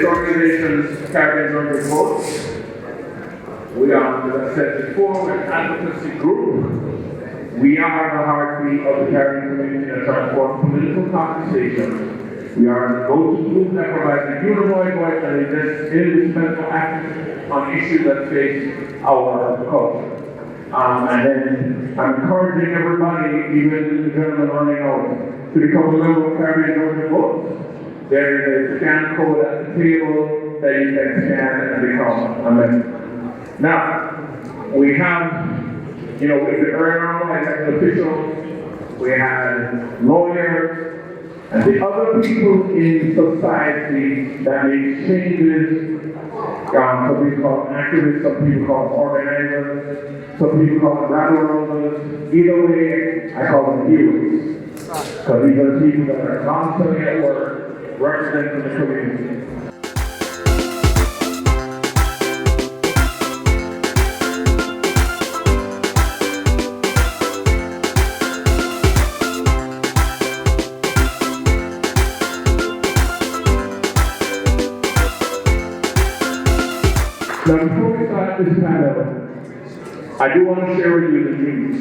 organization's Caribbean Urban Votes. We are, as I said before, an advocacy group. We are the heartbeat of the Caribbean community that transforms political conversation. We are the go-to group that provides a unified voice and indispensable action on issues that face our culture. And then I'm encouraging everybody, even the gentleman running out, to become a member of Caribbean Urban Votes. There is a scan code at the table that you can scan and become a member. Now, we have, with the elected officials, we have lawyers, and the other people in society that make changes. Some people call them activists, some people call them organizers, some people call them rabble-rousers. Either way, I call them heroes. Because these are people that are constantly at work, representing the community. Now, before we start this panel, I do want to share with you the news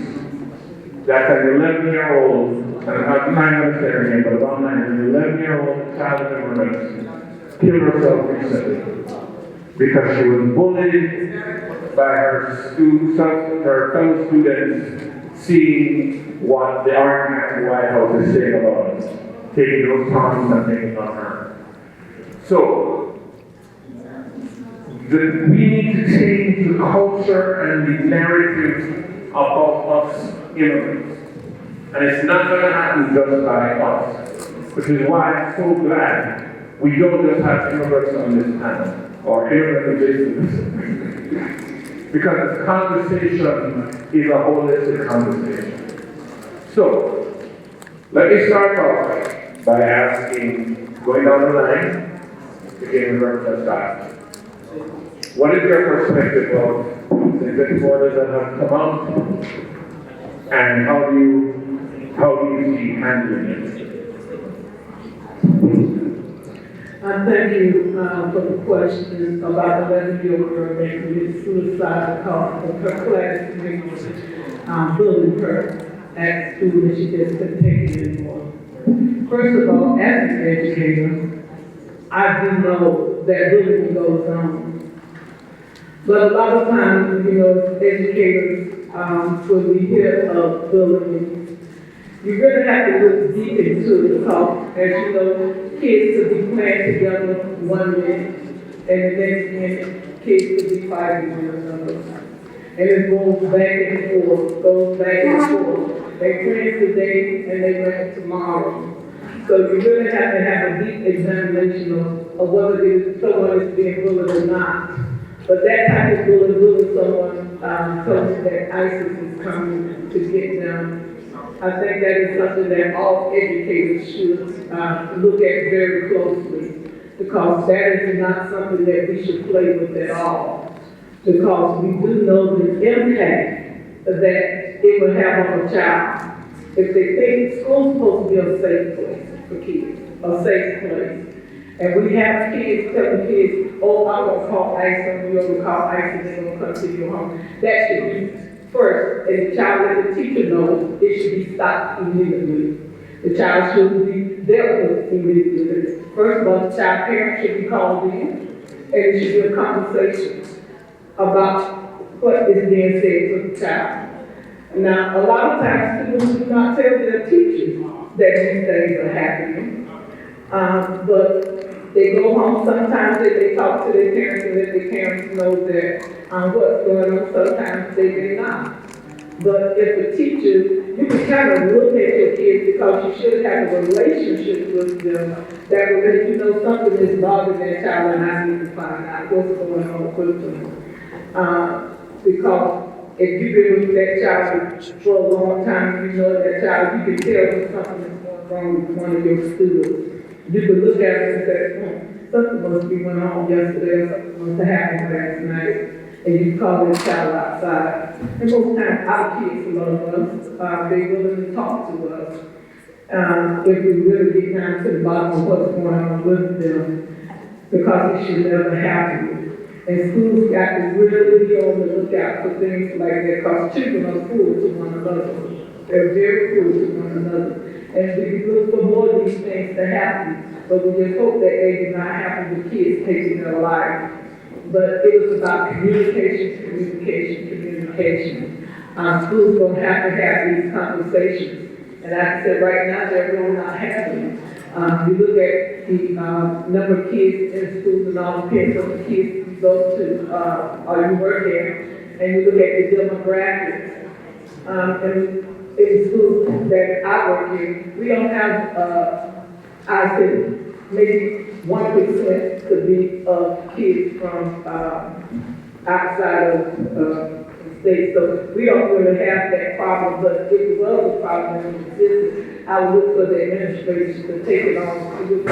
that an 11-year-old, and I'm not going to say her name, but about 9, an 11-year-old child immigrant killed herself recently because she was bullied by her fellow students, seeing what the argument in the White House is saying about us, taking those comments and taking on her. So, we need to change the culture and the narrative about us immigrants. And it's not going to happen just by us, which is why I'm so glad we don't just have immigrants on this panel, or immigrant business. Because this conversation is a holistic conversation. So, let me start off by asking, going down the line, the immigrants that start. What is your perspective of the executive orders that have come out, and how do you see handling it? Thank you for the question about the 11-year-old girl that committed suicide because of her classmates bullying her at school and she just couldn't take it anymore. First of all, as an educator, I do know that bullying goes on. But a lot of times, as educators, when we hear of bullying, you really have to look deep into it because, as you know, kids could be playing together one minute, and the next minute, kids could be fighting one another. And it goes back and forth, They play today and they play tomorrow. So you really have to have a deep examination of whether someone is being bullied or not. But that type of bullying someone tells that ISIS is coming to get them. I think that is something that all educators should look at very closely, because that is not something that we should play with at all. Because we do know the impact that it will have on a child. If they think school's supposed to be a safe place for kids, a safe place. And we have kids telling kids, oh, I'm going to call ICE on you, or call ICE and they're going to come to your home. That should be first, and the child let the teacher know it should be stopped immediately. The child should be dealt with immediately. First of all, the child parent should be called in, and it should be a conversation about what is being said to the child. Now, a lot of times students do not tell their teachers that these things are happening. But they go home, sometimes they talk to their parents and let their parents know that what's going on, sometimes they may not. But if a teacher, you can kind of look at your kids because you should have a relationship with them that will let you know something is bothering that child and I need to find out what's going on with them. Because if you've been with that child for a long time, you know that child, you can tell when something is going wrong with one of your students. You can look at it and say, something must be going on yesterday, or something must have happened last night. And you call that child outside. And most times our kids love us. They're willing to talk to us. If we really get down to the bottom of what's going on with them. because it should never happen. And schools got to really be on the lookout for things like that, because children are cruel to one another. They're very cruel to one another. And we look for more of these things to happen, but we just hope that they do not happen with kids taking their life. But it was about communication. Schools don't have to have these conversations. And like I said, right now, they're really not happening. You look at the number of kids in schools and all the kids you go to, or you work there, and you look at the demographics. And in schools that I work in, we don't have, I said, maybe 1% could be of kids from outside of the state. So we don't really have that problem, but if it was a problem in the system, I would look for the administration to take it on with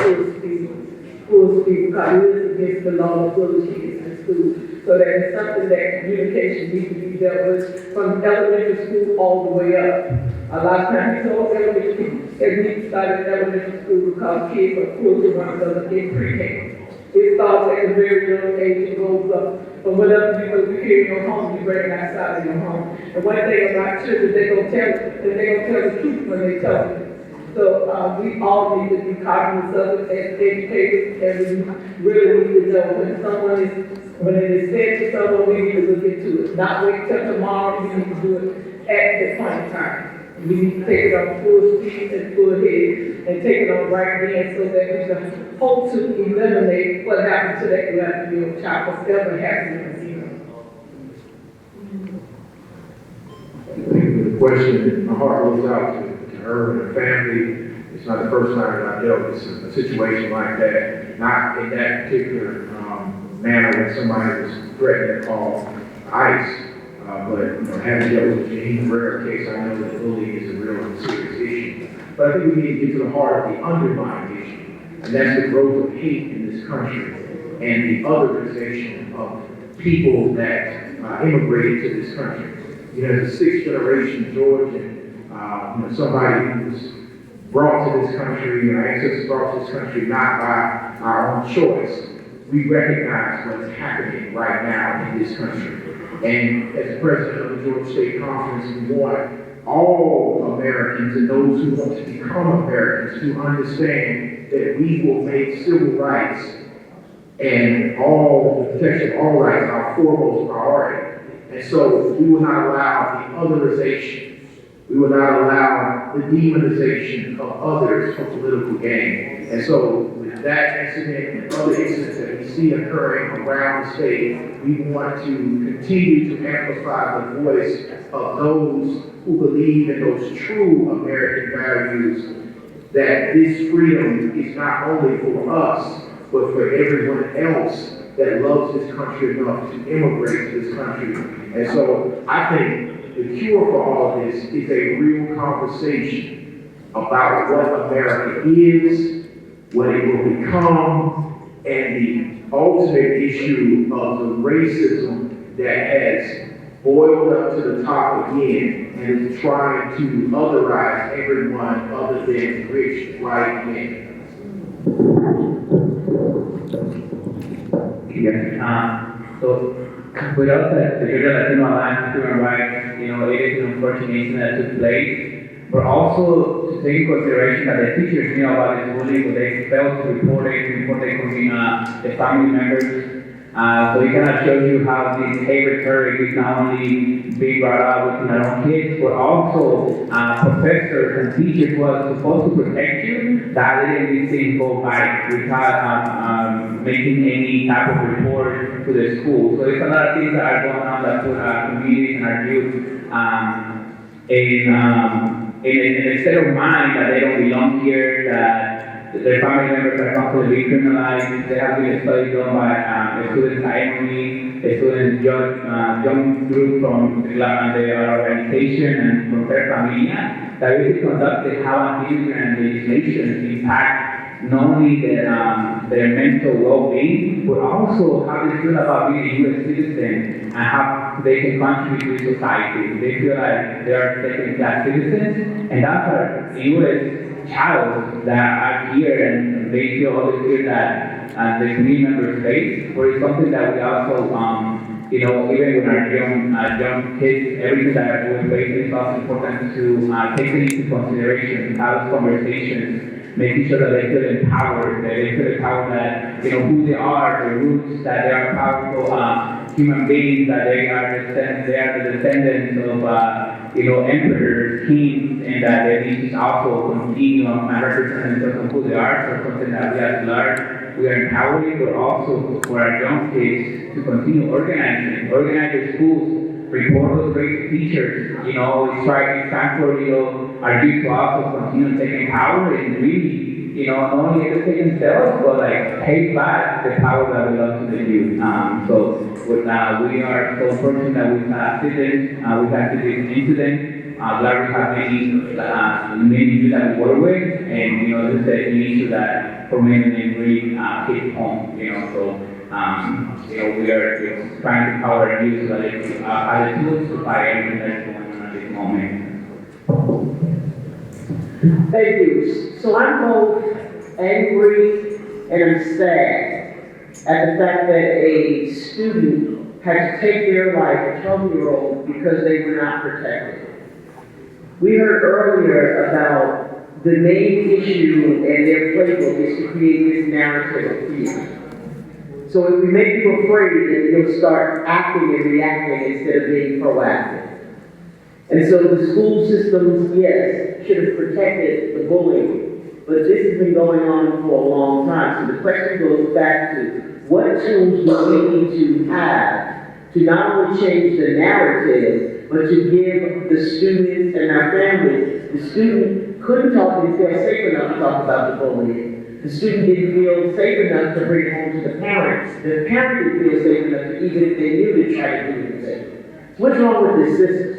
full speed, because it is against the law to bully kids in school. So that is something that communication needs to be dealt with from elementary school all the way up. A lot of times, we told elementary people that we need to start in elementary school because kids are cruel to one another in pre-K. It starts at a very young age and goes up. But whatever you hear in your home, you bring it outside of your home. And one thing about children, they're gonna tell the truth when they tell you. So we all need to be cognizant of it as educators, and we really need to know when it is said to someone, we need to look into it. Not wait till tomorrow, we need to do it at the point in time. We need to take it on full speed and full head and take it on right then so that we can hope to eliminate what happened to that 11-year-old child, whatever happened to him. I think the question, my heart goes out to her and her family. It's not the first time that I've dealt with a situation like that, not in that particular manner when somebody was threatening to call ICE. But having dealt with the Janine Herrera case, I know that bullying is a real and serious issue. But I think we need to get to the heart of the underlying issue, and that's the growth of hate in this country and the otherization of people that immigrated to this country. As a sixth-generation Georgian, somebody who was brought to this country, our ancestors brought to this country not by our own choice. We recognize what's happening right now in this country. And as the president of the Georgia State Conference, we want all Americans and those who want to become Americans to understand that we will make civil rights and the protection of all rights our foremost priority. And so we will not allow the otherization. We will not allow the demonization of others for political gain. And so with that incident and other incidents that we see occurring around the state, we want to continue to amplify the voice of those who believe in those true American values, that this freedom is not only for us, but for everyone else that loves this country enough to immigrate to this country. And so I think the cure for all of this is a real conversation about what America is, what it will become, and the ultimate issue of the racism that has boiled up to the top again and is trying to otherize everyone other than rich white men. Yes. So with us at the Georgia Latino Alliance for Human Rights, it is an unfortunate incident that took place. But also to take into consideration that the teachers knew about this bullying, but they failed to report it before they convened the family members. So it kind of shows you how this hate rhetoric is not only being brought up within our own kids, but also professors and teachers who are supposed to protect you, that didn't be involved by without making any type of report to the school. So there's a lot of things that are going on that put our communities and our youth in a state of mind that they don't belong here, that their family members are constantly being criminalized. There have been a study done by a student Emily, a student young group from the organization and from their familia, that really conducted how immigrant legislation impact not only their mental well-being, but also how they feel about being a U.S. citizen and how they can contribute to society. They feel like they are second-class citizens, and that's a U.S. child that are here, and they feel always feel that the community members face, but it's something that we also, even with our young kids, everything that we're facing, it's also important to take it into consideration, to have those conversations, making sure that they feel empowered, that they feel empowered that, who they are, their roots, that they are powerful human beings, that they are the descendants of, emperors, kings, and that they need to also continue and represent themselves of who they are, so something that we have to learn. We are empowering, but also for our young kids to continue organize their schools, report those great teachers. It's time for our youth to also continue taking power and really, not only educate themselves, but pay back the power that we love to the youth. We are so fortunate that we have students, we have students into them. Glad we have many youth that we work with, and this is an issue that for many of them really hit home. We are trying to empower our youth so that they have the tools to fight everything that's going on at this moment. Thank you. So I'm both angry and I'm sad at the fact that a student had to take their life, a 12-year-old, because they were not protected. We heard earlier about the main issue and their playbook is to create this narrative of fear. So if we make you afraid, then you'll start acting and reacting instead of being proactive. And so the school systems, yes, should have protected the bullying, but this has been going on for a long time. So the question goes back to what tools do we need to have to not only change the narrative, but to give the students and our families. The student couldn't didn't feel safe enough to talk about the bullying. The student didn't feel safe enough to bring it home to the parents. The parent didn't feel safe enough to, even if they knew, to try to do the same. So what's wrong with this system?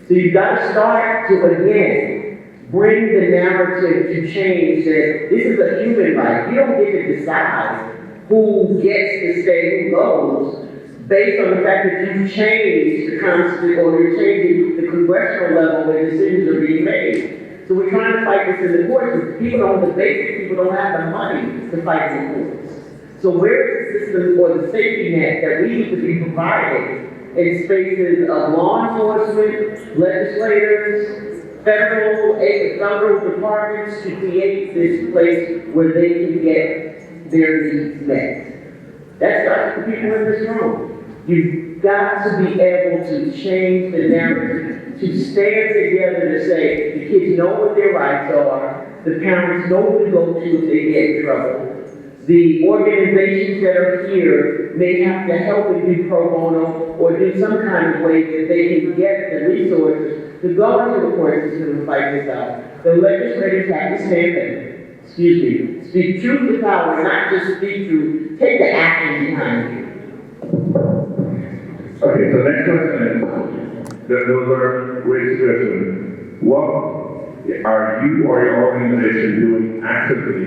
So you've got to start to, again, bring the narrative to change that this is a human right. You don't get to decide who gets to stay, who goes, based on the fact that you've changed the Constitution, or you're changing the congressional level where decisions are being made. So we're trying to fight this in the courts, because people don't debate it, people don't have the money to fight in courts. So where is the system or the safety net that we need to be providing in spaces of law enforcement, legislators, federal departments to create this place where they can get their needs met? That's not the people in this room. You've got to be able to change the narrative, to stand together to say the kids know what their rights are, the parents know who to go to if they get in trouble. The organizations that are here may have to help and do pro bono or do some kind of way that they can get the resources to go into the court system and fight this out. The legislators have to stand there, speak truth to power, not just speak truth, take the action behind you. Okay, so next question is, those are great suggestions. What are you or your organization doing actively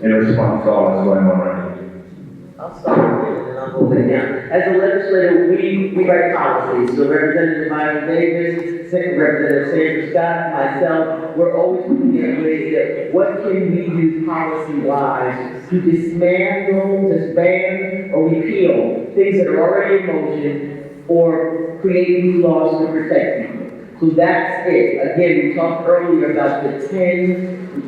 in response to all that's going on right now? I'll start with it and I'll move it down. As a legislator, we write policies. So Representative Myron Davis, Second Representative Sandra Scott, myself, we're always looking at ways that what can we do policy-wise to dismantle, disband, or repeal things that are already in motion or create new laws to protect people. So that's it. Again, we talked earlier about the 10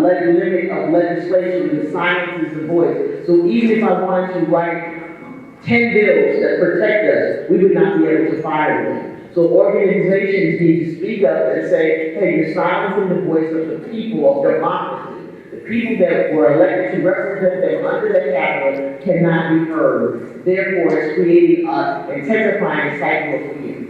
limit of legislation that silences the voice. So even if I wanted to write 10 bills that protect us, we would not be able to file them. So organizations need to speak up and say, hey, you're silencing the voice of the people of democracy. The people that were elected to represent them under the Capitol cannot be heard. Therefore, it's creating intensifying a cycle of fear.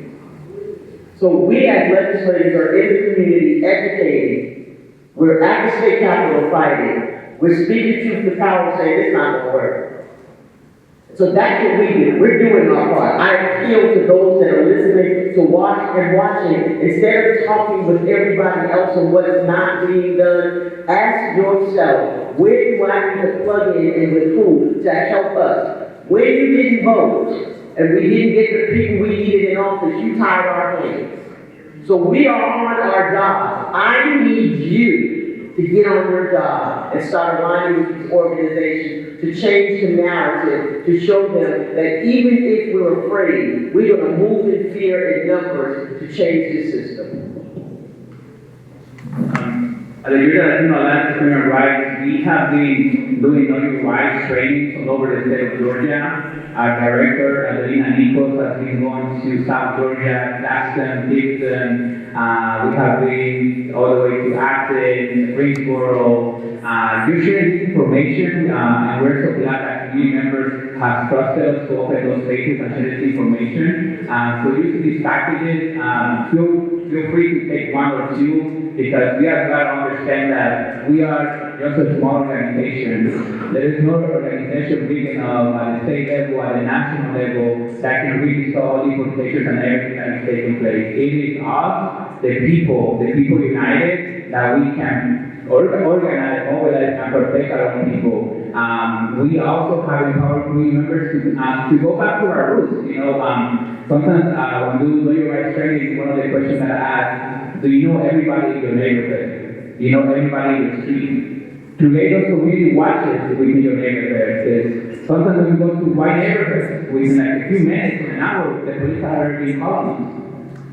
So we as legislators are in the community educating. We're at the state capitol fighting. We're speaking truth to power saying it's not going to work. So that's what we do. We're doing our part. I appeal to those that are listening to watching. Instead of talking with everybody else on what's not being done, ask yourself, where do I need to plug in and with who to help us? When you didn't vote, and we didn't get the people we needed in office, you tied our hands. So we are on our job. I need you to get on their job and start aligning with these organizations to change the narrative, to show them that even if we're afraid, we're going to move in fear and numbers to change the system. At the Youth Latino Alliance for Human Rights, we have been doing non-human rights trainings all over the state of Georgia. Our director, Adelina Nichols, has been going to South Georgia, Jackson, Gibson. We have been all the way to Athens, Greensboro. You're sharing this information, and we're so glad that community members have trusted us to open those spaces and share this information. So using these packages, feel free to take one or two, because we have got to understand that we are just a small organization. There is no organization big enough at the state level, at the national level, that can really solve all the implications and everything that is taking place. It is us, the people united, that we can organize, mobilize, and protect our own people. We also have empowered community members to go back to our roots. Sometimes when we do your rights training, one of the questions that I ask, do you know everybody in your neighborhood? Do you know everybody in the street? Create those community watches within your neighborhood. Sometimes when we go to white neighborhoods, within like a few minutes, an hour, the police are already calling.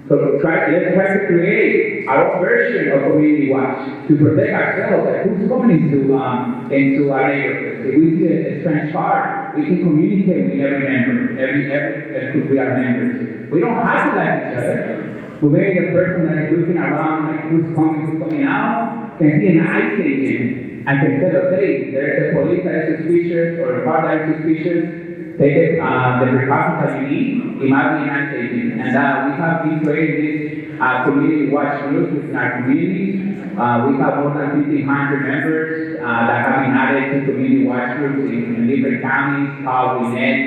So let's try to create our own version of community watch to protect ourselves. Like who's coming into our neighborhood? If we see a strange car, we can communicate with every member, every we are members. We don't have to like each other. But maybe the person that is looking around, like who's coming out, can see an ICE agent and can tell us, hey, there's a police that is suspicious or a car that is suspicious. Take the precautions that you need. It might be an ICE agent. And we have been creating this community watch groups within our communities. We have more than 1,500 members that have been added to community watch groups in different counties, Gwinnett,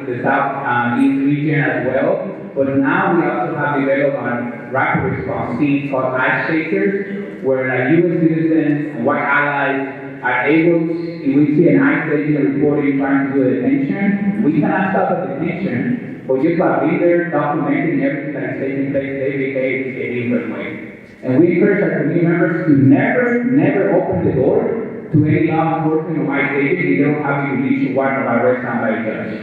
the Southeast region as well. But now we also have developed a rapid response team called ICE Shakers, where U.S. citizens and white allies are able to, if we see an ICE agent reporting trying to do a detention, we cannot stop a detention, but just by being there, documenting everything that is taking place, they behave a different way. And we encourage our community members to never open the door to any law enforcement or ICE agent if they don't have a judicial warrant of arrest signed by a judge.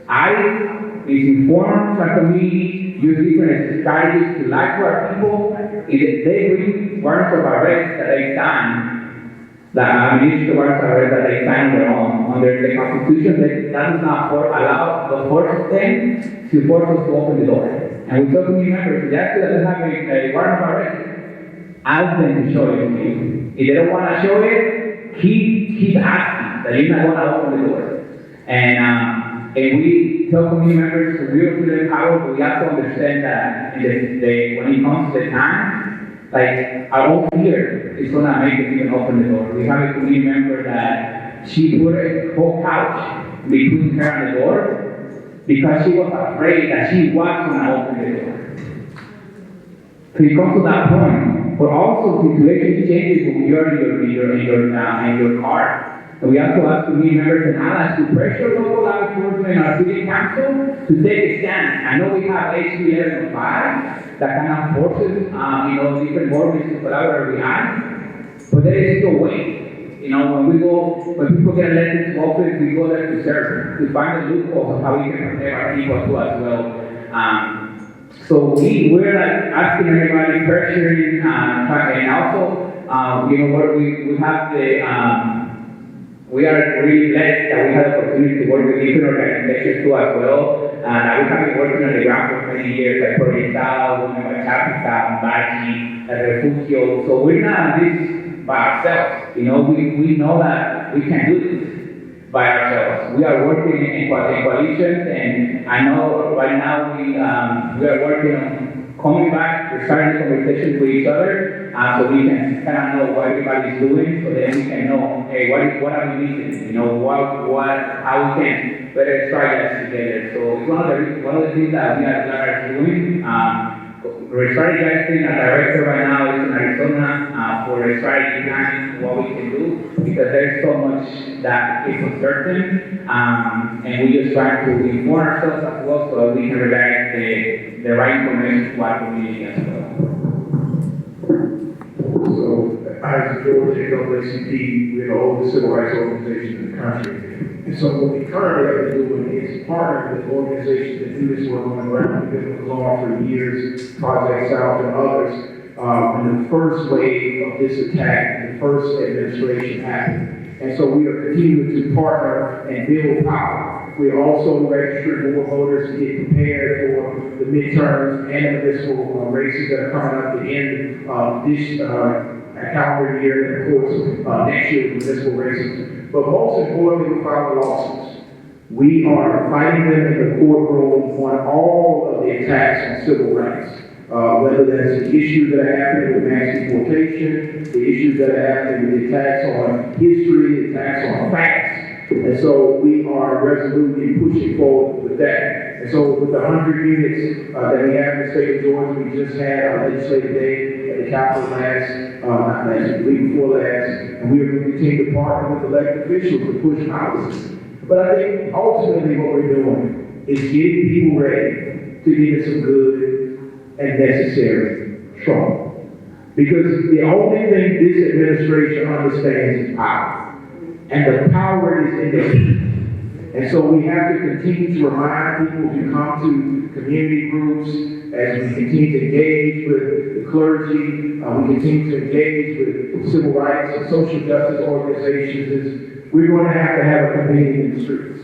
ICE is informed our community, use different strategies to lie to our people. If they bring warrants of arrest that they sign, the warrants of arrest that they sign on their own, under the Constitution, that does not allow the force them to force us to open the door. And we tell community members, if they actually doesn't have a warrant of arrest, ask them to show it to you. If they don't want to show it, keep asking that you're not going to open the door. And we tell community members we will feel empowered, but we have to understand that when it comes to the time, like our own fear is going to make us even open the door. We have a community member that she put a whole couch between her and the door because she was afraid that she was going to open the door. So it comes to that point, but also situation changes when you're in your car. And we also ask community members and allies to pressure local law enforcement and our city council to take a stand. I know we have HB 1105 that kind of forces, different governments to collaborate with us, but there is still a way. When people get elected to office, we go there to serve, to find the loopholes of how we can protect our people too as well. So we're asking everybody, pressuring, and also, we have we are really blessed that we have the opportunity to work with different organizations too as well. That we have been working on the ground for many years, like Proyectado, Women by Chapita, Baji, Refugio. So we're not in this by ourselves. We know that we can do this by ourselves. We are working in coalitions, and I know right now we are working on coming back, we're starting conversations with each other, so we can kind of know what everybody's doing, so then we can know, hey, what are we missing? How we can better strategize together. So it's one of the things that we are doing. We're strategizing. Our director right now is in Arizona for a strategy behind what we can do, because there's so much that is uncertain, and we just try to inform ourselves as well so that we can redirect the right information to our community as well. So I Georgia NAACP, we're the oldest civil rights organization in the country. And so what we currently have been doing is partnering with organizations that do this work on the ground. We've been with law for years, Project South and others. When the first wave of this attack, the first administration happened. And so we are continuing to partner and build power. We are also registering more voters to get prepared for the midterms and the municipal races that are coming up at the end of this calendar year, and of course next year the municipal races. But most importantly, we filed lawsuits. We are fighting them in the courtroom on all of the attacks on civil rights. Whether that's the issues that are happening with mass deportation, the issues that are happening with the attacks on history, the attacks on facts. And so we are resolutely pushing forward with that. And so with the 100 units that we have in the state of Georgia, we just had our legislative day at the Capitol the week before last, and we are going to continue to partner with elected officials to push policy. But I think ultimately what we're doing is getting people ready to get some good and necessary trouble. Because the only thing this administration understands is power. And the power is in the people. And so we have to continue to remind people to come to community groups as we continue to engage with the clergy, we continue to engage with civil rights and social justice organizations. We're going to have a campaign in the streets.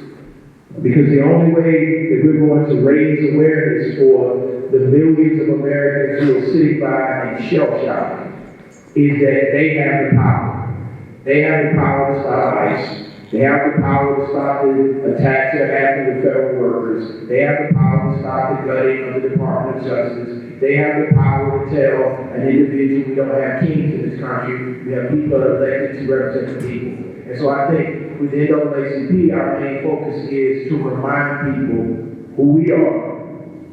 Because the only way that we're going to raise awareness for the millions of Americans who are sitting by and shell-shocked is that they have the power. They have the power to stop ICE. They have the power to stop the attacks that happen with federal workers. They have the power to stop the gutting of the Department of Justice. They have the power to tell an individual we don't have kings in this country. We have people that are elected to represent the people. And so I think with the NAACP, our main focus is to remind people who we are,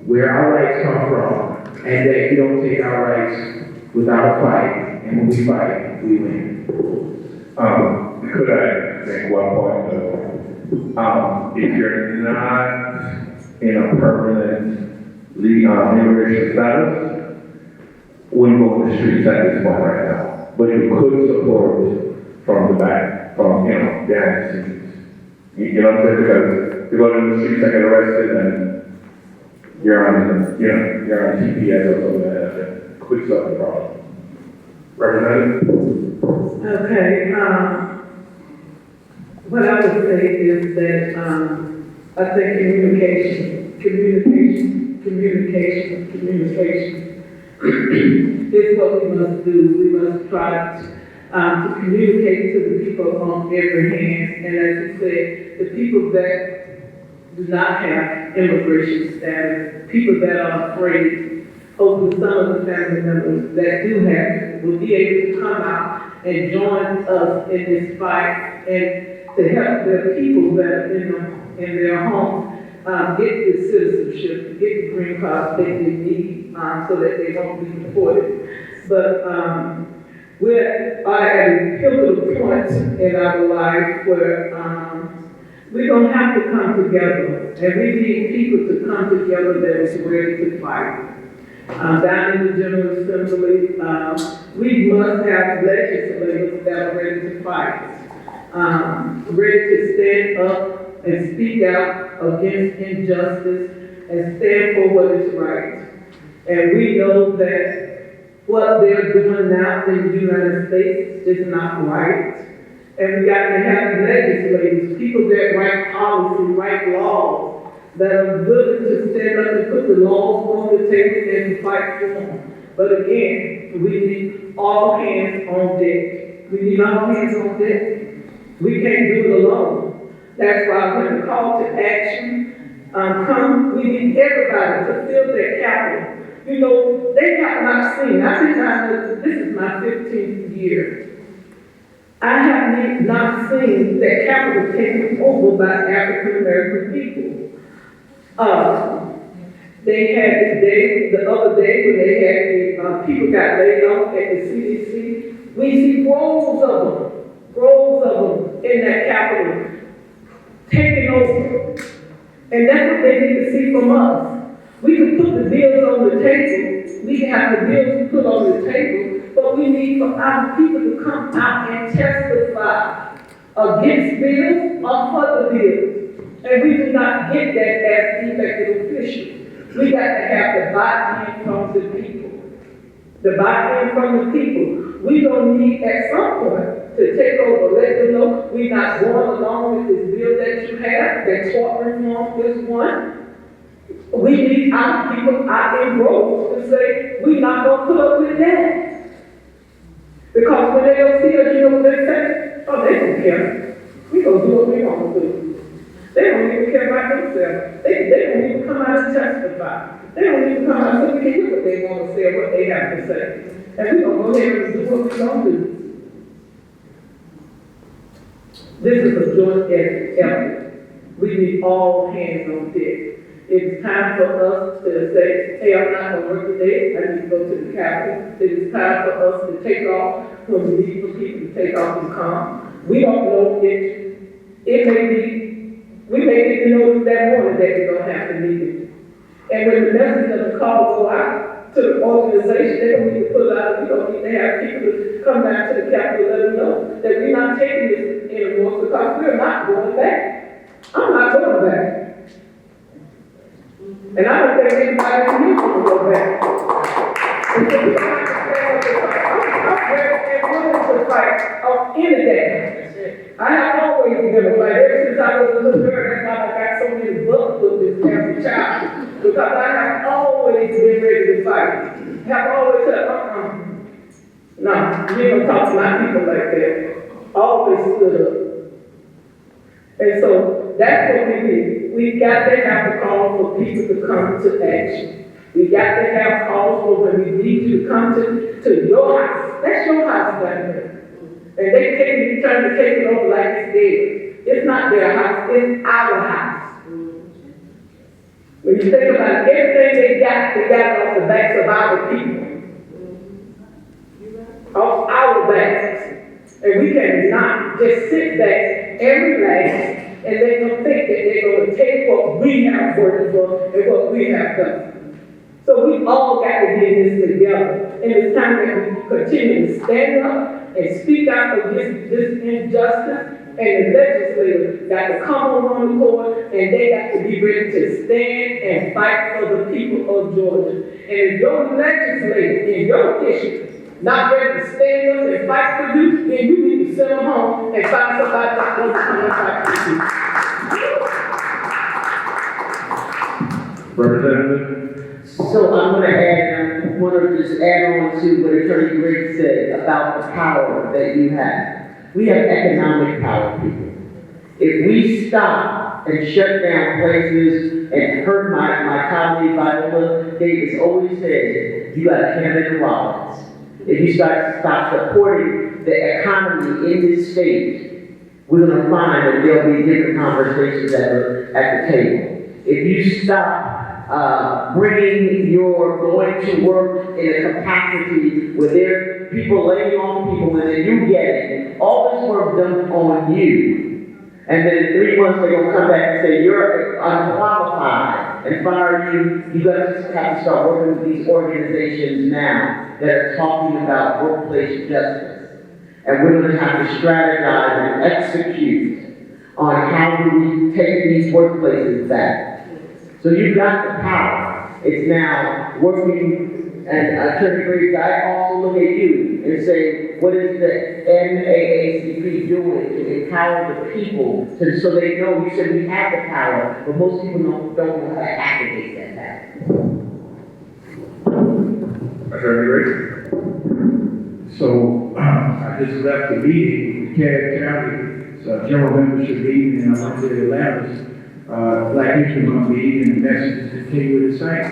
where our rights come from, and that we don't take our rights without a fight. And when we fight, we win. Could I make one point though? If you're not in a permanent immigration status, wouldn't go on the streets at this point right now. But you could support from the back, from behind the scenes. You know what I'm saying? Because you go to the streets and get arrested and you're on TPS or something like that. Quick solve the problem. Representative? Okay, what I would say is that, I think communication is what we must do. We must try to communicate to the people on every hand. And as you said, the people that do not have immigration status, people that are afraid, hopefully some of the family members that do have it will be able to come out and join us in this fight and to help the people that are in their homes get the citizenship, get the green card that they need so that they won't be deported. But we're at a pivotal point in our life where we're going to have to come together, and we need people to come together that is ready to fight. Down in the General Assembly, we must have legislators that are ready to fight, ready to stand up and speak out against injustice and stand for what is right. And we know that what they're doing now in the United States is not right. And we got to have legislators, people that write policy, write laws, that are willing to stand up and put the laws on the table and fight for them. But again, we need all hands on deck. We need all hands on deck. We can't do it alone. That's why when the call to action comes, we need everybody to fill their capital. You know, they have not seen, this is my 15th year. I have not seen that capital taken over by African American people. They had the other day when they had the people got laid off at the CDC. We see rows of them in that capital taking over. And that's what they need to see from us. We can put the bills on the table. We can have the bills put on the table, but we need for our people to come out and testify against bills or for the bills. And we do not get that as elected officials. We got to have the buy-in from the people. The buy-in from the people. We don't need at some point to take over, let them know we're not going along with this bill that you have, that tort reform is one. We need our people out in roads to say, we're not going to put up with that. Because when they don't see us, you know what they say? Oh, they don't care. We going to do what we want to do. They don't even care about themselves. They don't even come out and testify. They don't even come out so we can hear what they want to say or what they have to say. And we're going to go ahead and do what we're going to do. This is a joint effort. We need all hands on deck. It's time for us to say, hey, I'm not going to work today. I need to go to the Capitol. It is time for us to take off when we need for people to take off and come. We don't know it may be, we may get to notice that morning that we're going to have to meet it. And when the message of the call go out to the organization, they don't need to pull out, we don't need to have people to come down to the Capitol and let them know that we're not taking this anymore because we're not going back. I'm not going back. And I don't think anybody in here will go back. And so we have to stand up and fight. I'm very willing to fight on any day. I have always been a fighter. Ever since I was a little girl, that's why I got so many books with this as a child. Because I have always been ready to fight. Have always said, no, you don't talk to my people like that. Always stood up. And so that's what we need. We've got to have a call for people to come to action. We got to have calls for when we need you to come to your house. That's your house down there. And they trying to take it over like it's theirs. It's not their house, it's our house. When you think about everything they got off the backs of our people. Off our backs. And we cannot just sit back and relax and let them think that they're going to take what we have worked for and what we have done. So we all got to get this together. And it's time that we continue to stand up and speak out against this injustice. And the legislators got to come on one accord and they got to be ready to stand and fight for the people of Georgia. And if your legislator in your district not ready to stand up and fight for you, then you need to send them home and find somebody that's going to come and fight for you. Representative? So I'm going to add, I want to just add on to what Attorney Griggs said about the power that you have. We have economic power, people. If we stop and shut down places and hurt my colleague Viola Davis always said, you got to hand in the wallets. If you stop supporting the economy in this state, we're going to find that there'll be different conversations at the table. If you stop bringing your going to work in a capacity where there are people laying off people and then you get it, all this work done on you. And then in 3 months they're going to come back and say you're unqualified and fire you. You got to have to start working with these organizations now that are talking about workplace justice. And we're going to have to strategize and execute on how do we take these workplaces back. So you've got the power. It's now working, and Attorney Griggs, I also look at you and say, what is the NAACP doing to empower the people so they know, you said we have the power, but most people don't know how to activate that power. Attorney Griggs? So, I just left the meeting, the County general membership meeting, and I went to Atlanta's Black History Month meeting, and the message is continue the same.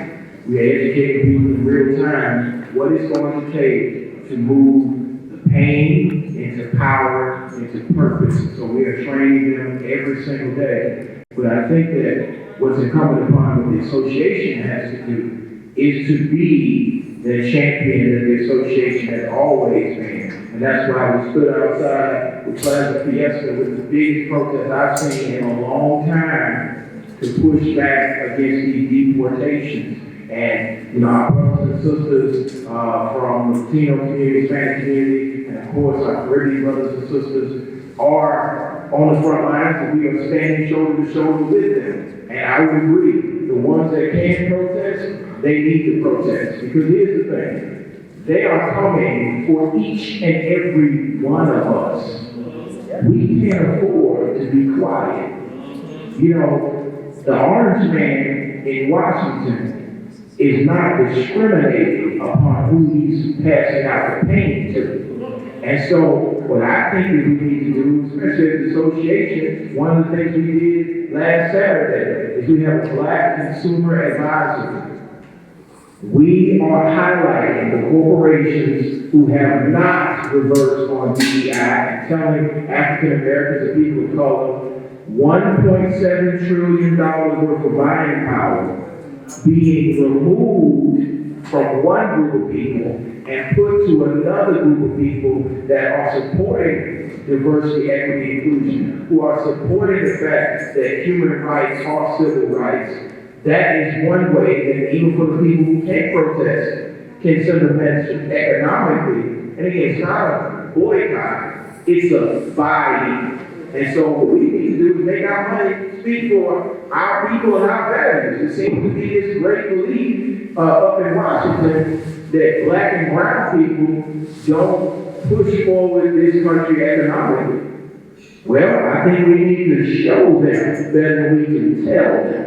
We are educating people in real time what it's going to take to move the pain into power, into purpose. So we are training them every single day. But I think that what's incumbent upon what the association has to do is to be the champion that the association has always been. And that's why we stood outside with Plaza Fiesta with the biggest protest I've seen in a long time to push back against these deportations. And, you know, our brothers and sisters, from the Latino community, Spanish community, and of course, our Caribbean brothers and sisters are on the front lines, and we are standing shoulder to shoulder with them. And I would agree, the ones that can protest, they need to protest. Because here's the thing, they are coming for each and every one of us. We can't afford to be quiet. You know, the orange man in Washington is not discriminating upon who he's passing out the pain to. And so, what I think that we need to do, especially as an association, one of the things we did last Saturday is we have a Black Consumer Advisory. We are highlighting the corporations who have not reversed on DEI and telling African Americans and people of color $1.7 trillion worth of buying power being removed from one group of people and put to another group of people that are supporting diversity, equity, inclusion, who are supporting the fact that human rights are civil rights. That is one way that even for the people who can't protest can send a message economically. And again, it's not a boycott, it's a buying. And so what we need to do is make our money speak for our people and our values. It seems to be this great belief up in Washington that Black and brown people don't push forward this country economically. Well, I think we need to show them better than we can tell them.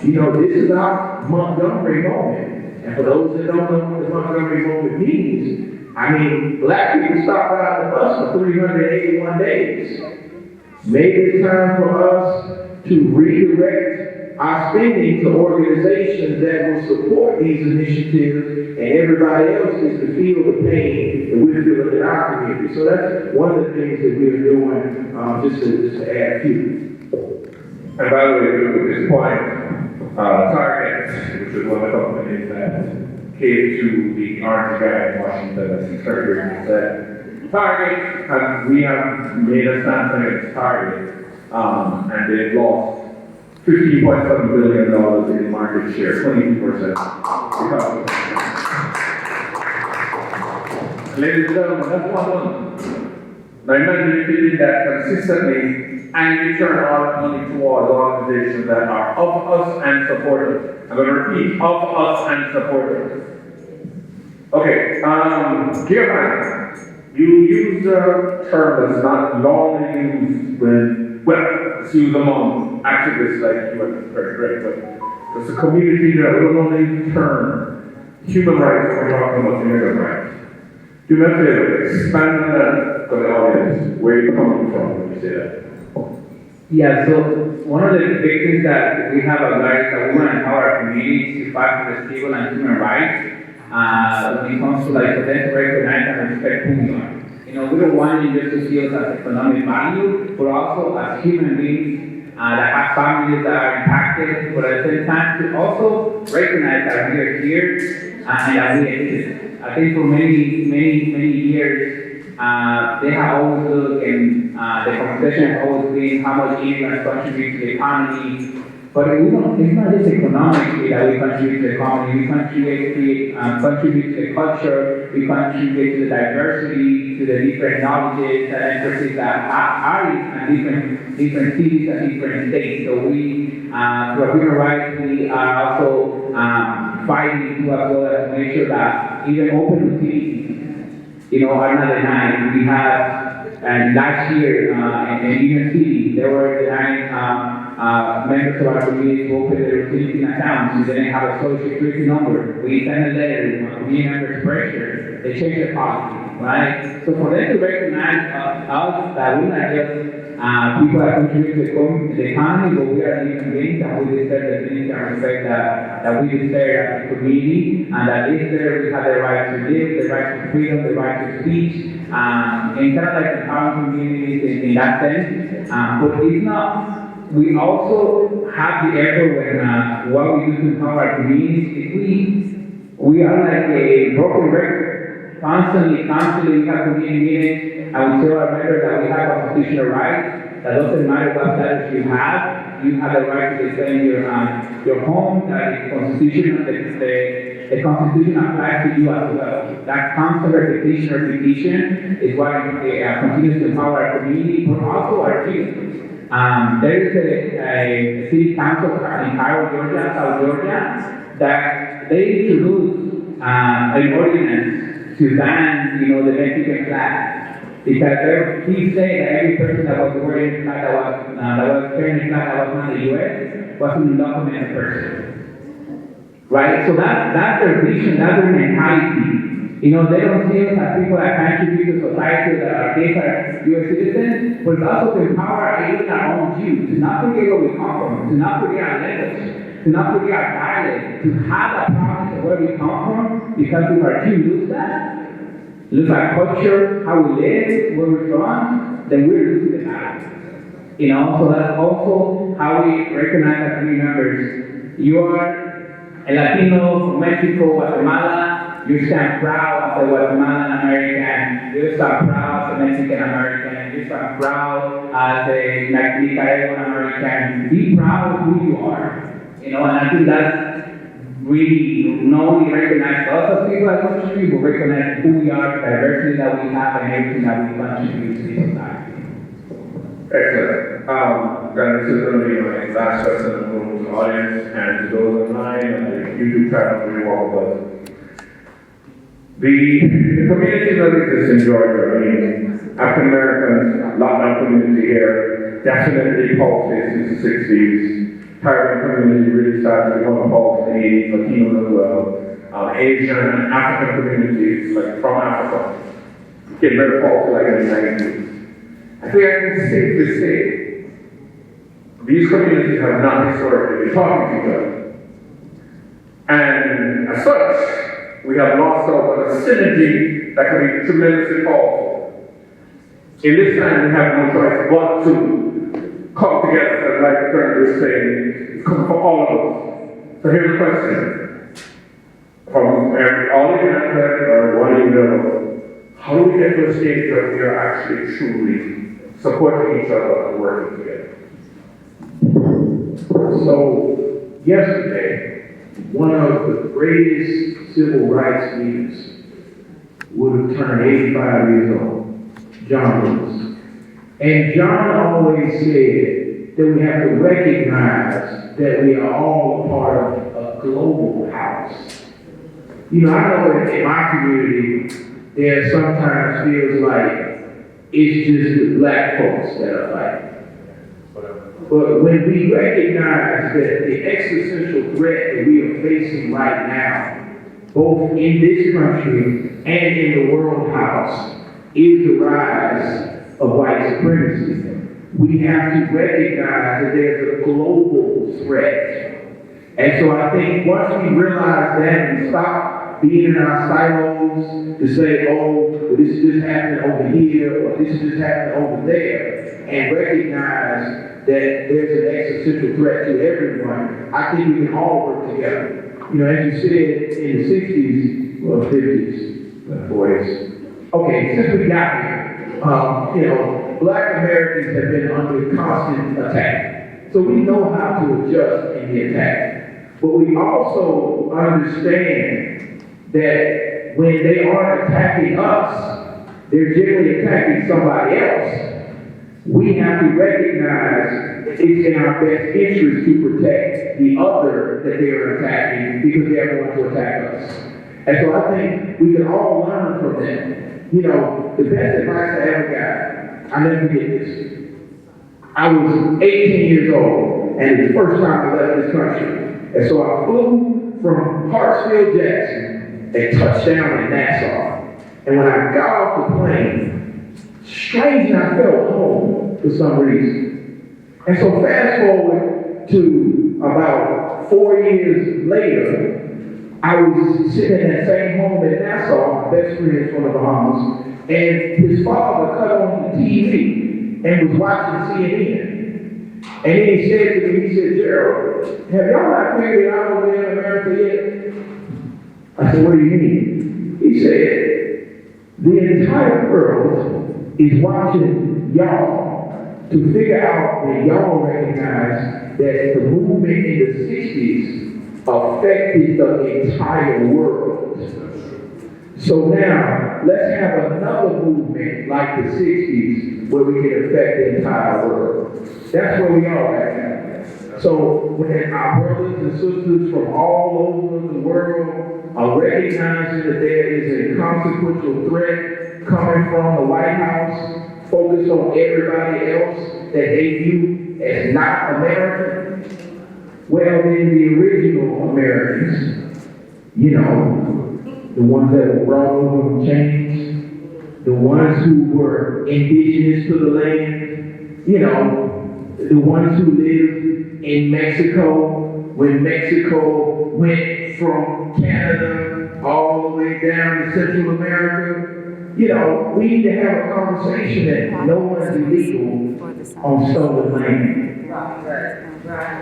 You know, this is our Montgomery moment. And for those that don't know what the Montgomery moment means, I mean, Black people stopped riding the bus for 381 days. Maybe it's time for us to redirect our spending to organizations that will support these initiatives, and everybody else is to feel the pain that we're feeling in our community. So that's one of the things that we're doing, just to add a few. And by the way, at this point, Target, which is one of the companies that came to the orange guy in Washington as he started and said, Target, and we have made a stand against Target, and they've lost $15.7 billion in market share, 22%. Ladies and gentlemen, that's one. Now imagine if you did that consistently and you turn all that money towards organizations that are of us and supportive. I'm going to repeat, of us and supportive. Okay, Giovanni, you use a term that's not normally used when, well, it's used among activists like you, and it's very great, but it's a community that will only term human rights when we're talking about immigrant rights. Do me a favor, expand on that for the audience. Where are you coming from when you say that? Yeah, so one of the big things that we have advised that we want to empower our communities to fight for the civil and human rights when it comes to like for them to recognize and respect who we are. You know, we don't want you just to see us as economic value, but also as human beings that have families that are impacted, but at the same time to also recognize that we are here and that we exist. I think for many years, they have always looked and the conversation has always been how much immigrants contribute to the economy. But it's not just economically that we contribute to the economy, we contribute to the culture, we contribute to the diversity, to the different knowledges and expertise that are in different cities and different states. So we, for human rights, we are also fighting to as well as make sure that even open cities, you know, are not denied. We have, and last year in Union City, they were denying members of our community to open their utility accounts. They didn't have a social security number. We sent a letter, community members pressure, they changed their policy, right? So for them to recognize us that we're not just people that contribute to the economy, but we are human beings and we deserve the dignity and respect that we deserve as a community, and that is there we have the right to live, the right to freedom, the right to speech, and kind of like empowering communities in that sense. But it's not. We also have the effort when what we do to empower our communities. If we are like a broken record, constantly, we have community meetings, and we tell our members that we have constitutional rights, that doesn't matter what status you have the right to defend your home, that the Constitution applies to you as well. That constant repetition is what continues to empower our community, but also our youth. There is a city council in Cairo, Georgia, South Georgia, that they introduced an ordinance to ban, the Mexican flag. Because he said that every person that was wearing a flag that was carrying a flag that was not the U.S. was an undocumented person. Right? So that's their vision, that's their mentality. They don't see us as people that contribute to society, that are U.S. citizens, but it's also to empower even our own youth, to not forget where we come from, to not forget our language, to not forget our dialect, to have that promise of where we come from, because if our youth lose that, lose our culture, how we live, where we're from, then we're losing the battle. So that's also how we recognize our community members. You are a Latino from Mexico, Guatemala, you stand proud as a Guatemalan American, you stand proud as a Mexican American, you stand proud as a Nicaraguan American. Be proud of who you are. And I think that's really not only recognize us as people that contribute, but recognize who we are, the diversity that we have, and everything that we contribute to the society. Excellent. This is going to be my last question to the audience and to those online and the YouTube channel we walk with us. The community that exists in Georgia, African Americans, Latin community here, definitely pulsed since the 60s. Caribbean community really started to become a pulse in the 80s, Latinos as well. Asian and African communities, like from Africa, get very pulsed like in the 90s. I think I can safely say these communities have not historically been talking to each other. And as such, we have lost out on a synergy that can be tremendously powerful. In this time, we have no choice but to come together, as like the term is saying, it's come from all of us. So here's the question. From all of you out there, or one of you know, how do we get to a stage where we are actually truly supporting each other and working together? So, yesterday, one of the greatest civil rights leaders would have turned 85 years old, John Lewis. And John always said that we have to recognize that we are all a part of a global house. I know that in my community, there sometimes feels like it's just the black folks that are fighting. But when we recognize that the existential threat that we are facing right now, both in this country and in the world house, is the rise of white supremacy, we have to recognize that there's a global threat. And so I think once we realize that and stop being in our silos to say, oh, well, this just happened over here, or this just happened over there, and recognize that there's an existential threat to everyone, I think we can all work together. As you said, in the 60s, well, 50s, 40s. Okay, since we got here, Black Americans have been under constant attack. So we know how to adjust in the attack. But we also understand that when they aren't attacking us, they're generally attacking somebody else. We have to recognize it's in our best interest to protect the other that they are attacking because they are going to attack us. And so I think we can all learn from them. The best advice I ever got, I'll never forget this. I was 18 years old, and it was the first time I left this country. And so I flew from Hartsfield, Jackson, and touched down in Nassau. And when I got off the plane, strangely I felt home for some reason. And so fast forward to about 4 years later, I was sitting in that same home in Nassau, my best friend from the Bahamas, and his father cut on the TV and was watching CNN. And then he said to me, he said, Gerald, have y'all not figured it out over there in America yet? I said, what do you mean? He said, The entire world is watching y'all to figure out that y'all recognize that the movement in the 60s affected the entire world. So now, let's have another movement like the 60s where we can affect the entire world. That's where we are right now. So when our brothers and sisters from all over the world are recognizing that there is a consequential threat coming from the White House, focused on everybody else that they view as not American, well then the original Americans, you know, the ones that were brought over from chains, the ones who were indigenous to the land, you know, the ones who lived in Mexico, when Mexico went from Canada all the way down to Central America. You know, we need to have a conversation that no one's illegal on stolen land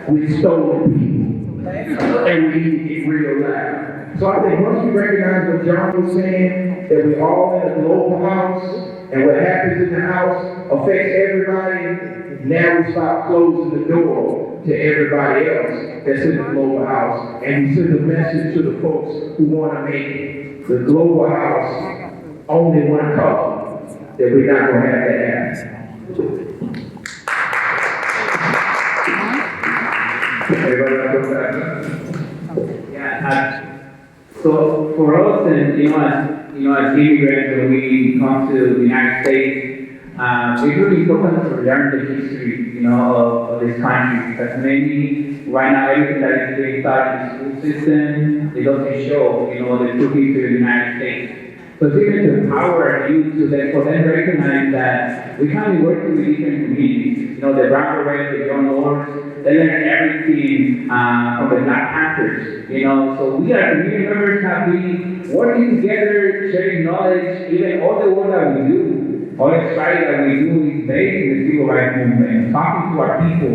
with stolen people, and we need to get real loud. So I think once we recognize what John was saying, that we're all in a global house, and what happens in the house affects everybody, now we stop closing the door to everybody else that's in the global house, and we send a message to the folks who want to make the global house only one color, that we're not going to have that happen. Anybody else have that? Yeah, so for us, and as immigrants, when we come to the United States, it's really important to learn the history, of this country, because maybe right now everything that is being taught in the school system, it doesn't show, the true history of the United States. So it's even to empower youth to for them to recognize that we can be working with different communities. The Brown Berets, the Young Lords, they learn everything from the Black Panthers. So we are community members have been working together, sharing knowledge, even all the work that we do, all the strike that we do is based in the civil rights movement, talking to our people,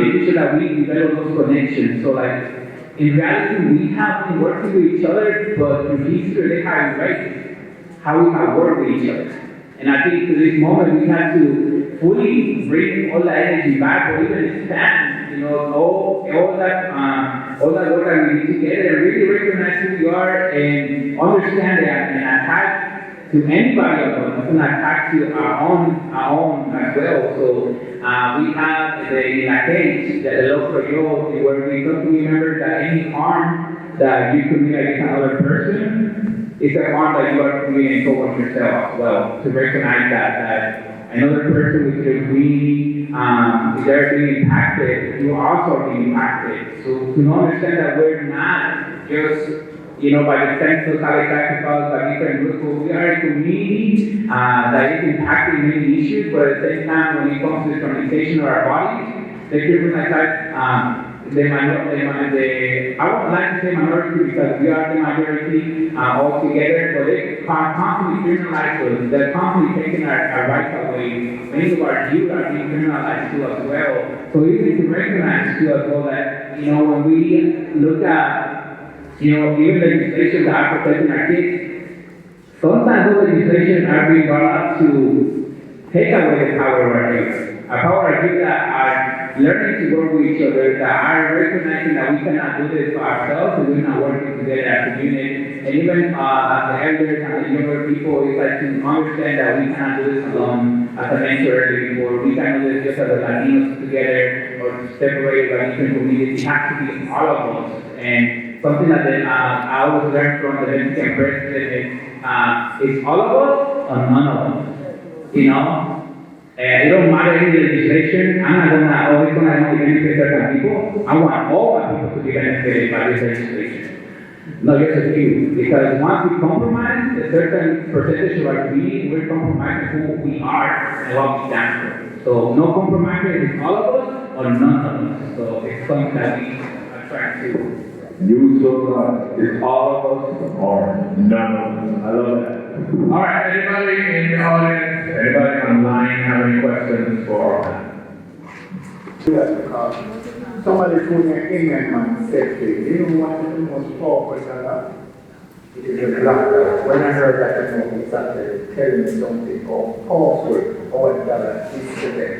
making sure that we develop those connections. So in reality, we have been working with each other, but through history, they have erased how we have worked with each other. And I think to this moment, we have to fully bring all that energy back, or even expand, all that work that we did together, and really recognize who we are and understand that an attack to anybody of us is an attack to our own as well. So we have in La case, the local yo, where we come to remember that any harm that you commit against another person is a harm that you are committing towards yourself as well. To recognize that another person with your community, if they're being impacted, you are also being impacted. So to understand that we're not just by the sense of how sacrifice by different groups, we are a community that is impacting many issues, but at the same time, when it comes to the colonization of our bodies, they criminalize I would like to say minority because we are the majority altogether, but they constantly criminalize us. They're constantly taking our rights away. Many of our youth are being criminalized too as well. So we need to recognize too as well that, when we look at even legislation that are protecting our kids, sometimes those legislations are being brought up to take away the power of our youth. Our power of our youth that are learning to work with each other, that are recognizing that we cannot do this for ourselves, and we're not working together as a unit. And even as the elders and the younger people, it's like to understand that we cannot do this alone. As I mentioned earlier before, we cannot do this just as Latinos together or separated by different communities. It has to be all of us. And something that I always learned from the Mexican president is it's all of us or none of us. It don't matter any legislation. I'm not always gonna benefit certain people. I want all my people to be benefited by this legislation, not just a few. Because once we compromise a certain percentage of our community, we're compromising who we are and what we stand for. So no compromising is all of us or none of us. So it's something that we are trying to. You so it's all of us or none of us. I love that. All right, anybody in the audience, anybody online have any questions for Yes, because somebody put an Indian man said, you don't want to do much talk with that. it is a black belt. When I heard that, you know, he started telling me something called coursework, or whatever, this to them.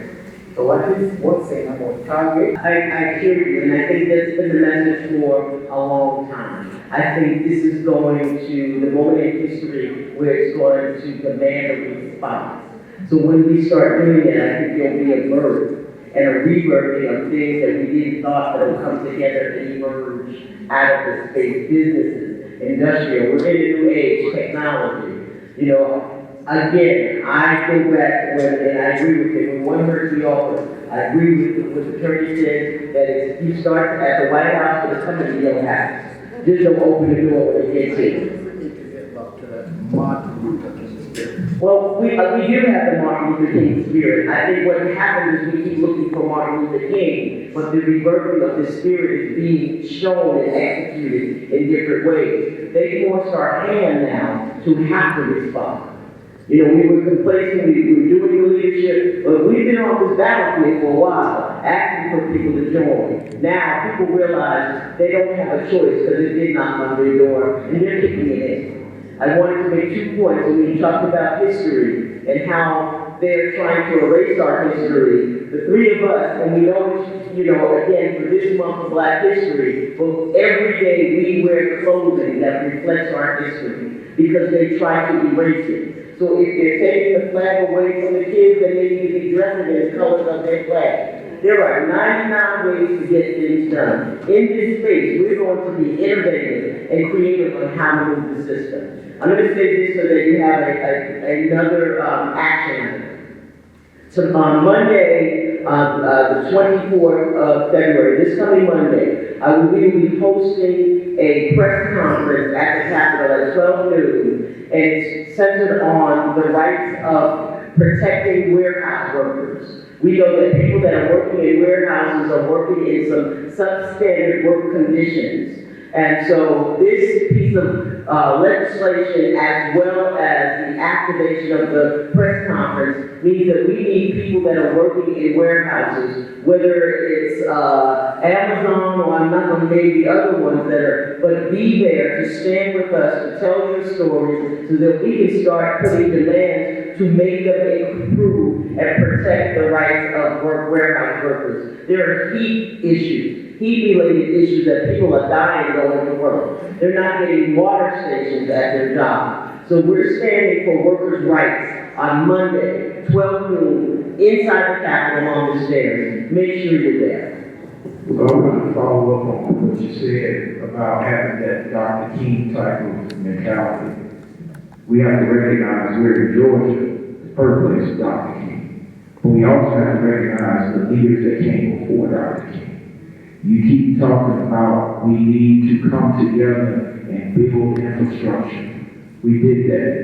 So what's saying about target? I hear you, and I think that's been the message for a long time. I think this is going to the moment in history where it's going to demand a response. So when we start doing that, I think there'll be a birth and a rebirthing of things that we didn't thought that would come together and emerge out of the space, businesses, industrial. We're in a new age, technology. You know, again, I go back when, and I agree with it, when one heard the offer, I agree with what the attorney said, that if you start at the White House, but it's coming to your house. Just don't open the door when you get in. Well, we do have the Martin Luther King spirit. I think what happens is we keep looking for Martin Luther King, but the rebirthing of the spirit is being shown and executed in different ways. They forced our hand now to have to respond. You know, we were complacent, we were doing the leadership, but we've been on this battlefield for a while, asking for people to join. Now, people realize they don't have a choice because it did knock on their door, and they're kicking it in. I wanted to make 2 points when we talked about history and how they're trying to erase our history. The three of us, and we know it's, you know, again, for this month of Black History, but every day we wear clothing that reflects our history because they try to erase it. So if they're taking the flag away from the kids, then they need to be dressing in the colors of their flag. There are 99 ways to get things done. In this space, we're going to be innovative and creative on how to move the system. I'm going to say this so that you have another action. So on Monday, the 24th of February, this coming Monday, we will be hosting a press conference at the Capitol at 12 noon, and it's centered on the rights of protecting warehouse workers. We know that people that are working in warehouses are working in some substandard work conditions. And so this piece of legislation, as well as the activation of the press conference, means that we need people that are working in warehouses, whether it's Amazon or I'm not going to name the other ones that are, but be there to stand with us, to tell your stories, so that we can start putting demands to make them improve and protect the rights of warehouse workers. There are heat-related issues that people are dying going to work. They're not getting water stations at their job. So we're standing for workers' rights on Monday, 12 noon, inside the Capitol on the stairs. Make sure you're there. So I want to follow up on what you said about having that Dr. King type of mentality. We have to recognize we're in Georgia, the birthplace of Dr. King. But we also have to recognize the leaders that came before Dr. King. You keep talking about we need to come together and build infrastructure. We did that.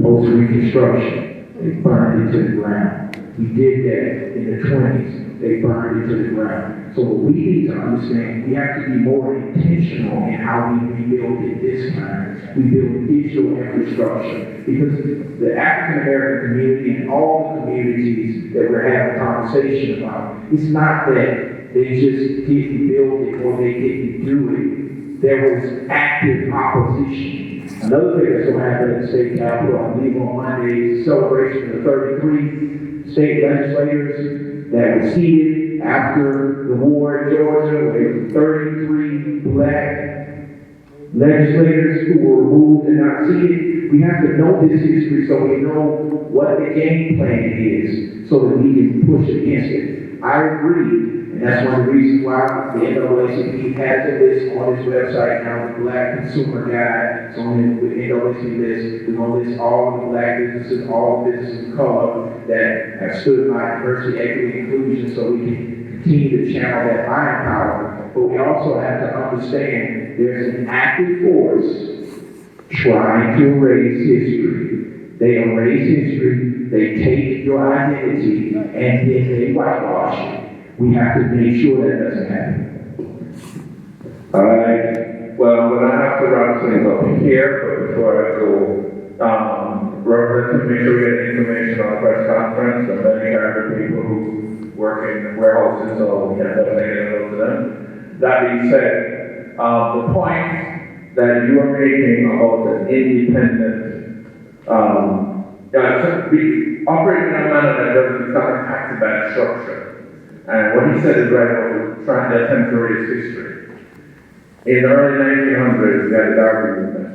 Post-Reconstruction, they burned it to the ground. We did that in the 20s. They burned it to the ground. So what we need to understand, we have to be more intentional in how we rebuild it this time. We build digital infrastructure. Because the African American community and all the communities that we're having a conversation about, it's not that they just didn't build it or they didn't do it. There was active opposition. Another thing that's going to happen at the state capitol, I believe on Monday, is a celebration of the 33 state legislators that were seated after the war in Georgia, where 33 black legislators who were removed and not seated. We have to know this history so we know what the game plan is so that we can push against it. I agree. And that's one of the reasons why the NAACP has a list on its website now, the Black Consumer Guide. It's on the NAACP list. We're going to list all the black businesses, all the businesses of color that have stood by diversity, equity, and inclusion so we can continue to channel that buying power. But we also have to understand there's an active force trying to erase history. They erase history, they take your identity, and then they whitewash it. We have to make sure that doesn't happen. All right. Well, I'm going to have to wrap things up here, but before I go, Representative, make sure we get information on the press conference. And then you have the people who work in warehouses, so we can definitely get a little to them. That being said, the point that you are making about an independent, be operating in a manner that doesn't become impacted by the structure. And what he said is right about trying to attempt to erase history. In the early 1900s, we had the Darby movement.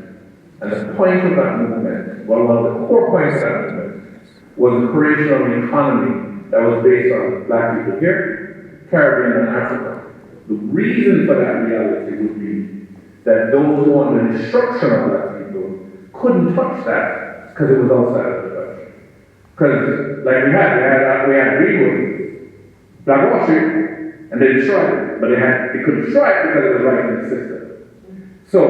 And the point of that movement, well, one of the core points of that movement, was the creation of an economy that was based on black people here, Caribbean and Africa. The reason for that reality would be that those who wanted the destruction of black people couldn't touch that because it was outside of the country. Because, like we had Greenwood, Black Wall Street, and they destroyed it, but they couldn't destroy it because it was right in the system. So,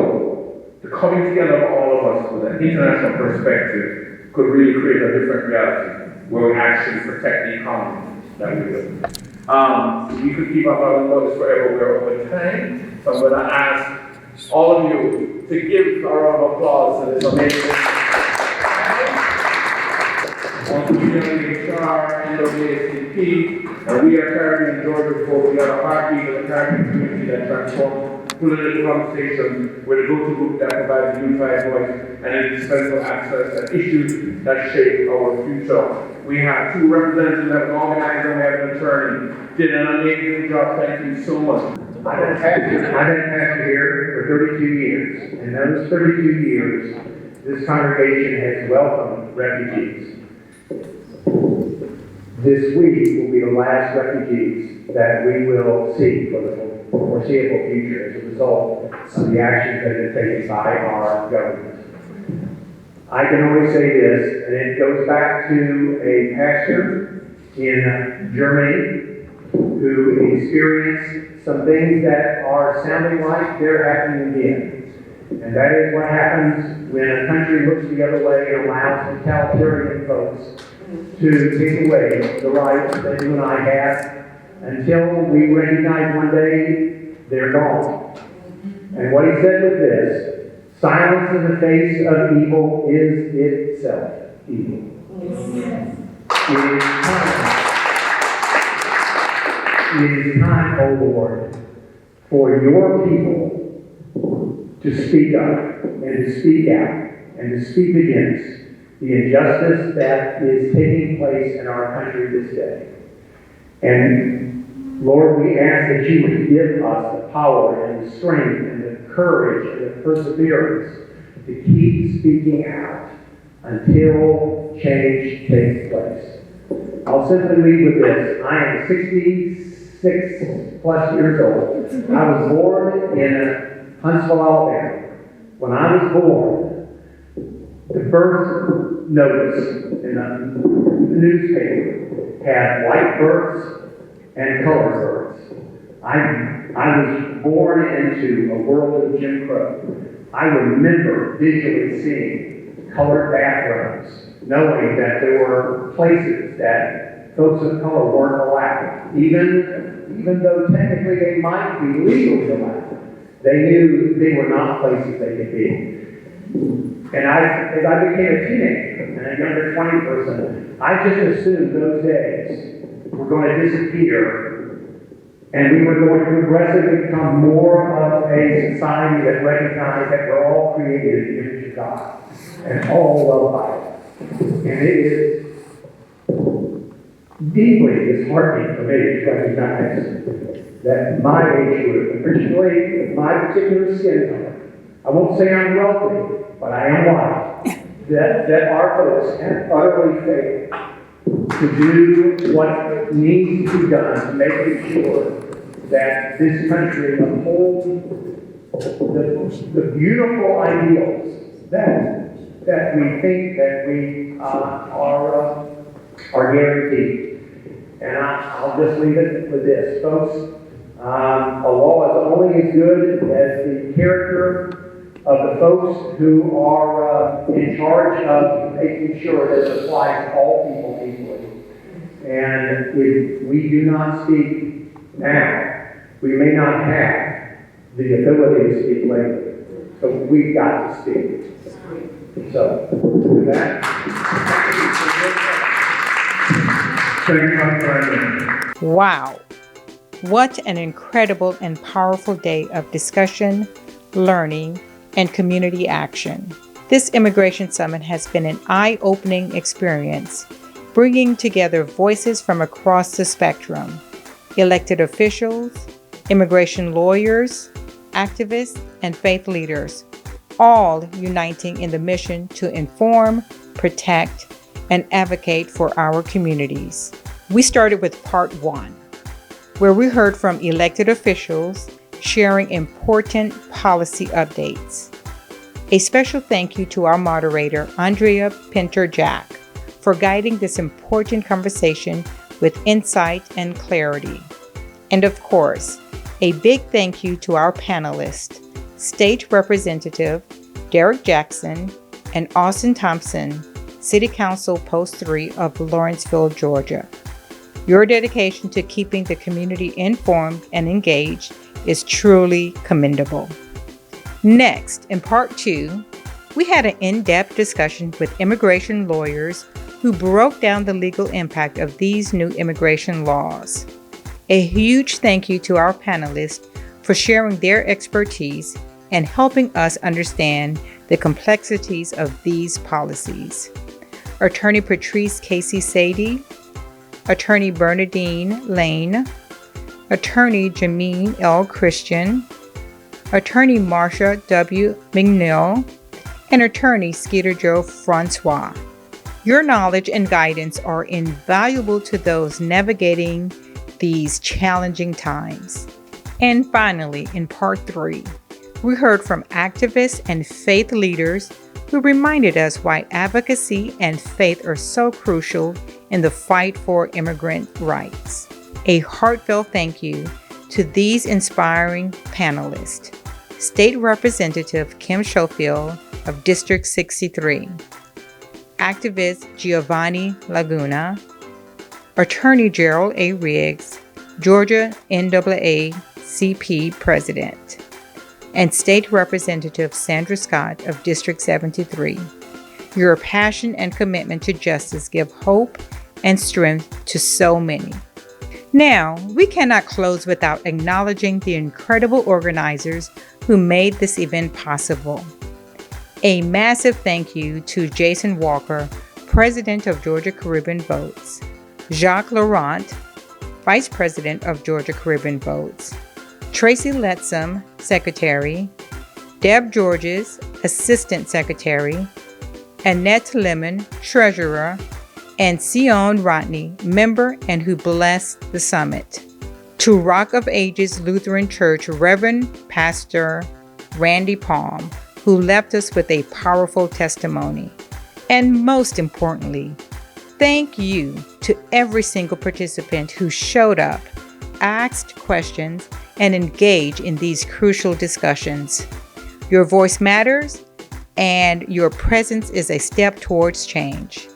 the coming together of all of us with an international perspective could really create a different reality where we actually protect the economy that we live. We could keep up about this forever. We're over time, so I'm going to ask all of you to give a round of applause to this amazing. On behalf of HR, NAACP, and we are Caribbean Georgia Folk. We are a heartbeat of the Caribbean community that transforms political conversation. We're the go-to group that provides a unified voice and indispensable access to issues that shape our future. We have two representatives that have organized and we have an attorney. Did an amazing job. Thank you so much. I've been pastor here for 32 years. In those 32 years, this congregation has welcomed refugees. This week will be the last refugees that we will see for the foreseeable future as a result of the actions that have been taken by our government. I can only say this, and it goes back to a pastor in Germany who experienced some things that are sounding like they're happening again. And that is what happens when a country looks the other way and allows totalitarian folks to take away the rights that you and I have until we recognize one day they're gone. And what he said was this: silence in the face of evil is itself evil. It is time, O Lord, for your people to speak up and to speak out and to speak against the injustice that is taking place in our country this day. And Lord, we ask that you would give us the power and the strength and the courage and the perseverance to keep speaking out until change takes place. I'll simply leave with this. I am 66 plus years old. I was born in Huntsville, Alabama. When I was born, the first notice in the newspaper had white births and colored births. I was born into a world of Jim Crow. I remember visually seeing colored bathrooms, knowing that there were places that folks of color weren't allowed, even though technically they might be legally allowed. They knew they were not places they could be. And as I became a teenager and a younger 20 person, I just assumed those days were going to disappear and we were going to progressively become more of a society that recognized that we're all created in the image of God and all loved by it. And it is deeply disheartening for me to recognize that my age group, particularly my particular skin color, I won't say I'm wealthy, but I am white, that our folks have utterly failed to do what needs to be done to make sure that this country upholds the beautiful ideals that we think that we are guaranteed. And I'll just leave it with this, folks. A law is only as good as the character of the folks who are in charge of making sure that it applies to all people equally. And if we do not speak now, we may not have the ability to speak later. So we've got to speak. So, with that. Wow. What an incredible and powerful day of discussion, learning, and community action. This Immigration Summit has been an eye-opening experience, bringing together voices from across the spectrum: elected officials, immigration lawyers, activists, and faith leaders, all uniting in the mission to inform, protect, and advocate for our communities. We started with part 1, where we heard from elected officials sharing important policy updates. A special thank you to our moderator, Andrea Pinter-Jack, for guiding this important conversation with insight and clarity. And of course, a big thank you to our panelists, State Representative Derek Jackson and Austin Thompson, City Council Post 3 of Lawrenceville, Georgia. Your dedication to keeping the community informed and engaged is truly commendable. Next, in part 2, we had an in-depth discussion with immigration lawyers who broke down the legal impact of these new immigration laws. A huge thank you to our panelists for sharing their expertise and helping us understand the complexities of these policies. Attorney Patrice Casey Sadie, Attorney Bernadine Lane, Attorney Jameen L. Christian, Attorney Marsha W. McNeil, and Attorney Skeeter Joe Francois. Your knowledge and guidance are invaluable to those navigating these challenging times. And finally, in part 3, we heard from activists and faith leaders who reminded us why advocacy and faith are so crucial in the fight for immigrant rights. A heartfelt thank you to these inspiring panelists: State Representative Kim Schofield of District 63, activist Giovanni Laguna, Attorney Gerald A. Riggs, Georgia NAACP President, and State Representative Sandra Scott of District 73. Your passion and commitment to justice give hope and strength to so many. Now, we cannot close without acknowledging the incredible organizers who made this event possible. A massive thank you to Jason Walker, President of Georgia Caribbean Votes, Jacques Laurent, Vice President of Georgia Caribbean Votes, Tracy Letsom, Secretary, Deb Georges, Assistant Secretary, Annette Lemon, Treasurer, and Sion Rodney, member and who blessed the summit. To Rock of Ages Lutheran Church Reverend Pastor Randy Palm, who left us with a powerful testimony. And most importantly, thank you to every single participant who showed up, asked questions, and engaged in these crucial discussions. Your voice matters, and your presence is a step towards change.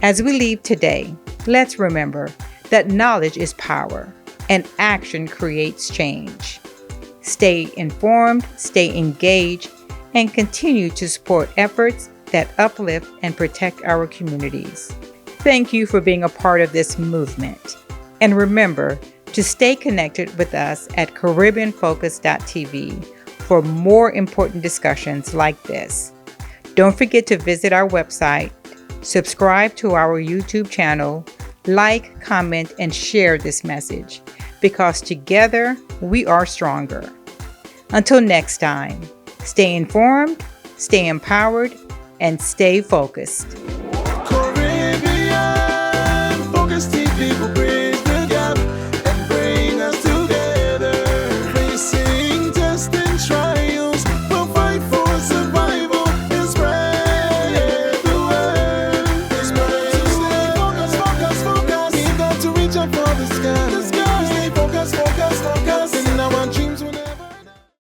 As we leave today, let's remember that knowledge is power, and action creates change. Stay informed, stay engaged, and continue to support efforts that uplift and protect our communities. Thank you for being a part of this movement. And remember to stay connected with us at CaribbeanFocus.tv for more important discussions like this. Don't forget to visit our website, subscribe to our YouTube channel, like, comment, and share this message, because together we are stronger. Until next time, stay informed, stay empowered, and stay focused.